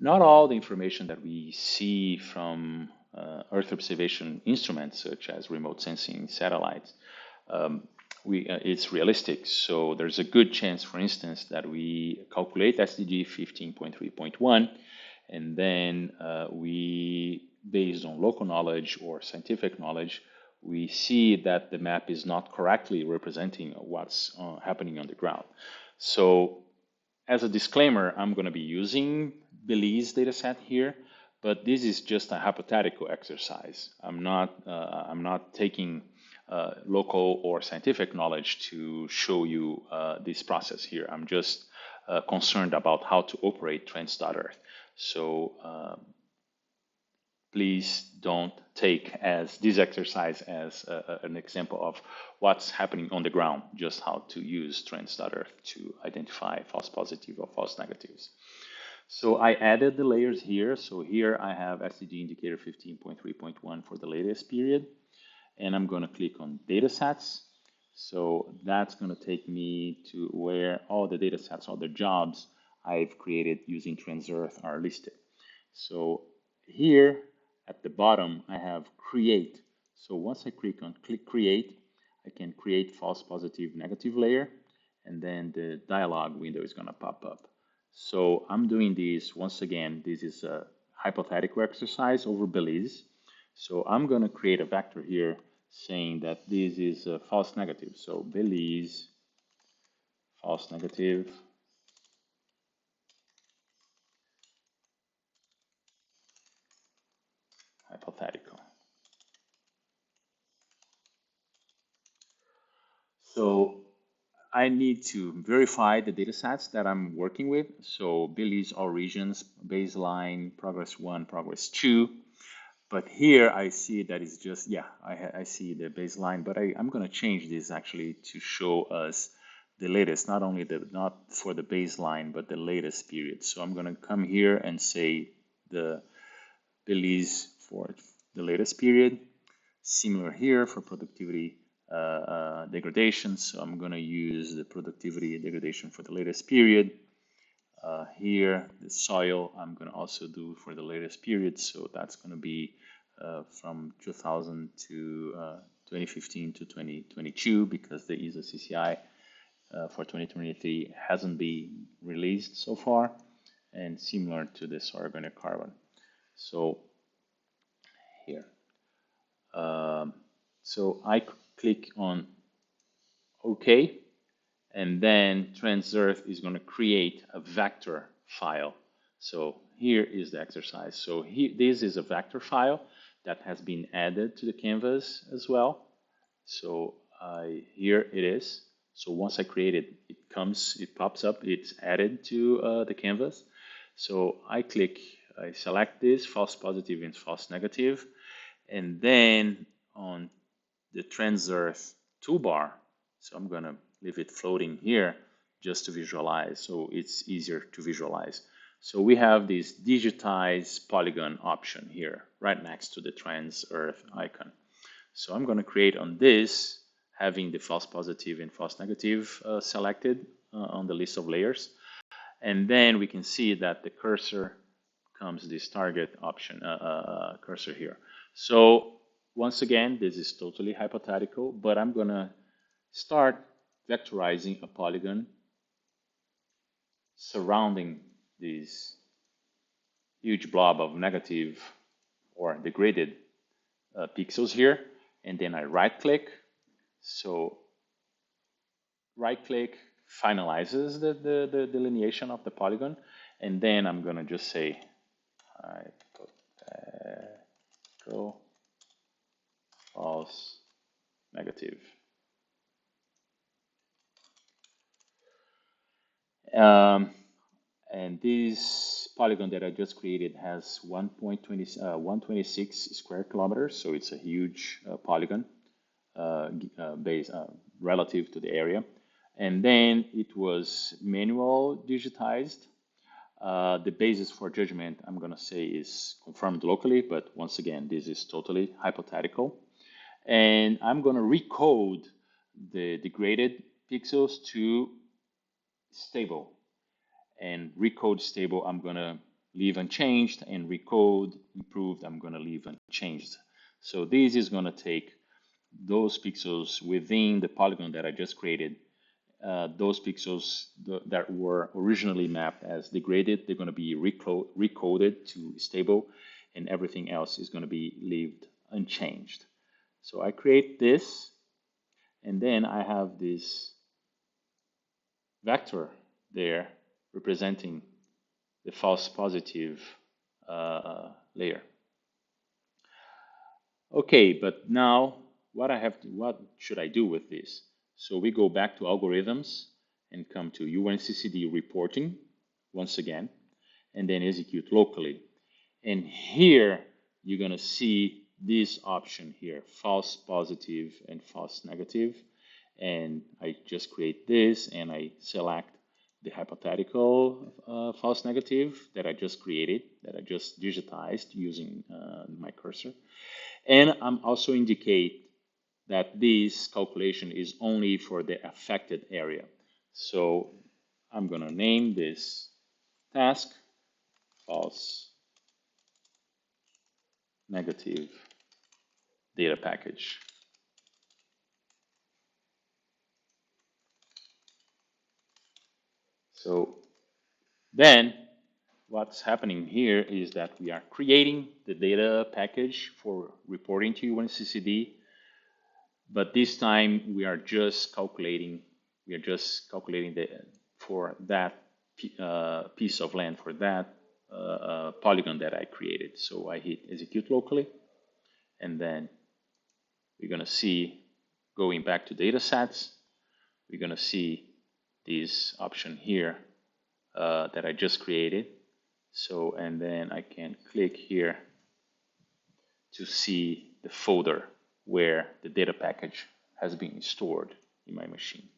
Not all the information that we see from Earth observation instruments, such as remote sensing satellites, um, it's realistic. So there's a good chance, for instance, that we calculate SDG 15.3.1, and then we, based on local knowledge or scientific knowledge, we see that the map is not correctly representing what's happening on the ground. So as a disclaimer, I'm going to be using Belize dataset here, but this is just a hypothetical exercise. I'm not taking local or scientific knowledge to show you this process here. I'm just concerned about how to operate Trends.Earth. So please don't take as this exercise as an example of what's happening on the ground, just how to use Trends.Earth to identify false positive or false negatives. So I added the layers here. So here I have SDG indicator 15.3.1 for the latest period, and I'm going to click on datasets. So that's going to take me to where all the datasets, all the jobs I've created using Trends.Earth are listed. So here at the bottom, I have create. So once I click create, I can create false positive negative layer, and then the dialog window is going to pop up. So I'm doing this once again. This is a hypothetical exercise over Belize. So I'm going to create a vector here saying that this is a false negative. So Belize false negative hypothetical. So I need to verify the data sets that I'm working with. So Belize all regions, baseline, progress 1, progress 2. But here I see that it's just, yeah, I see the baseline, but I'm going to change this actually to show us the latest, not only not for the baseline, but the latest period. So I'm going to come here and say the Belize for the latest period. Similar here for productivity degradation. So I'm going to use the productivity degradation for the latest period. Here, the soil, I'm going to also do for the latest period. So that's going to be from 2000 to 2015 to 2022, because the ESA CCI for 2023 hasn't been released so far, and similar to this organic carbon. So here. So I click on OK, and then Trends.Earth is going to create a vector file. So here is the exercise. So this is a vector file that has been added to the canvas as well. So here it is. So once I create it, it pops up, it's added to the canvas. So I select this, false positive and false negative, and then on the Trends.Earth toolbar, so I'm going to leave it floating here just to visualize, so it's easier to visualize. So we have this digitize polygon option here, right next to the Trends.Earth icon. So I'm going to create on this, having the false positive and false negative selected on the list of layers. And then we can see that the cursor comes this target option cursor here. So once again, this is totally hypothetical, but I'm going to start vectorizing a polygon surrounding this huge blob of negative or degraded pixels here. And then I right click. So right click finalizes the delineation of the polygon. And then I'm going to just say hypothetical false negative. And this polygon that I just created has 126 square kilometers, so it's a huge polygon base relative to the area. And then it was manual digitized. The basis for judgment, I'm going to say, is confirmed locally, but once again, this is totally hypothetical. And I'm going to recode the degraded pixels to stable. And recode stable, I'm going to leave unchanged, and recode improved, I'm going to leave unchanged. So this is going to take those pixels within the polygon that I just created. Those pixels that were originally mapped as degraded, they're going to be recoded to stable, and everything else is going to be left unchanged. So I create this, and then I have this vector there representing the false positive layer. Okay, but now what should I do with this? So we go back to algorithms and come to UNCCD reporting once again, and then execute locally. And here you're gonna see this option here, false positive and false negative. And I just create this and I select the hypothetical false negative that I just created, that I just digitized using my cursor. And I'm also indicate that this calculation is only for the affected area. So I'm going to name this task false negative data package. So then what's happening here is that we are creating the data package for reporting to UNCCD, but this time we are just calculating for that piece of land, for that polygon that I created. So I hit execute locally, and then we're gonna see, going back to data sets, we're gonna see this option here that I just created. So, and then I can click here to see the folder where the data package has been stored in my machine.